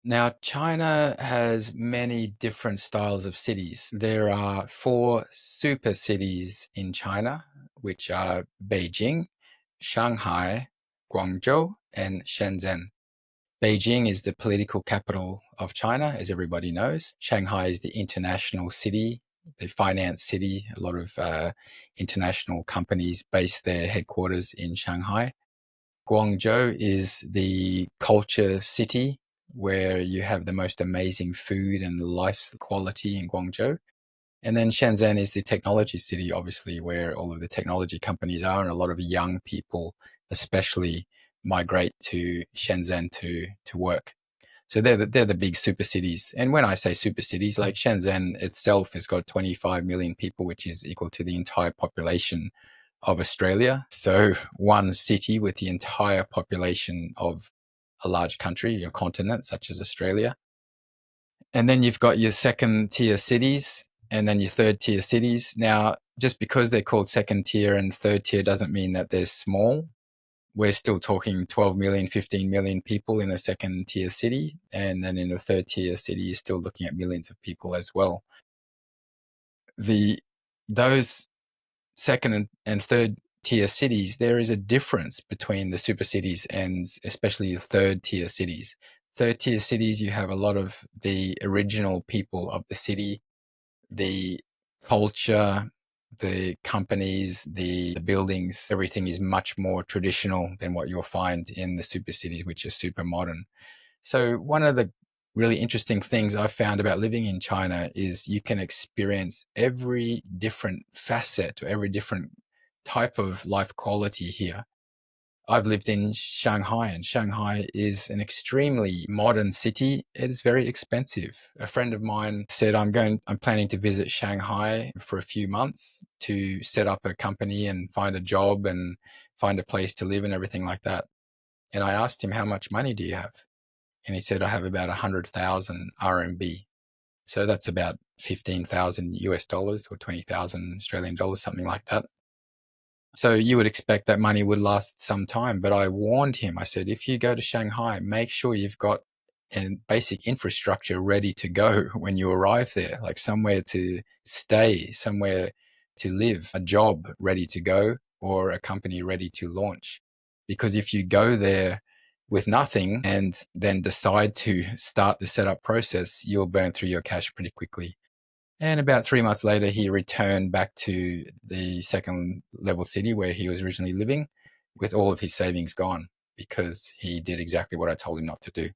Now, China has many different styles of cities. There are four super cities in China, which are Beijing, Shanghai, Guangzhou, and Shenzhen. Beijing is the political capital of China, as everybody knows. Shanghai is the international city, the finance city. A lot of international companies base their headquarters in Shanghai. Guangzhou is the culture city where you have the most amazing food and life quality in Guangzhou. And then Shenzhen is the technology city, obviously, where all of the technology companies are, and a lot of young people, especially, migrate to Shenzhen to work. So they're the big super cities. And when I say super cities, like Shenzhen itself has got 25 million people, which is equal to the entire population of Australia. So one city with the entire population of a large country, a continent such as Australia. And then you've got your second tier cities and then your third tier cities. Now, just because they're called second tier and third tier doesn't mean that they're small. We're still talking 12 million, 15 million people in a second tier city. And then in a third tier city, you're still looking at millions of people as well. Those second and third tier cities, there is a difference between the super cities and especially the third tier cities. Third tier cities, you have a lot of the original people of the city, the culture, the companies, the buildings, everything is much more traditional than what you'll find in the super cities, which are super modern. So one of the really interesting things I've found about living in China is you can experience every different facet or every different type of life quality here. I've lived in Shanghai, and Shanghai is an extremely modern city. It is very expensive. A friend of mine said, I'm planning to visit Shanghai for a few months to set up a company and find a job and find a place to live and everything like that. And I asked him, how much money do you have? And he said, I have about 100,000 RMB. So that's about 15,000 US dollars or 20,000 Australian dollars, something like that. So you would expect that money would last some time. But I warned him, I said, if you go to Shanghai, make sure you've got a basic infrastructure ready to go when you arrive there, like somewhere to stay, somewhere to live, a job ready to go, or a company ready to launch. Because if you go there with nothing and then decide to start the setup process, you'll burn through your cash pretty quickly. And about 3 months later, he returned back to the second level city where he was originally living with all of his savings gone because he did exactly what I told him not to do.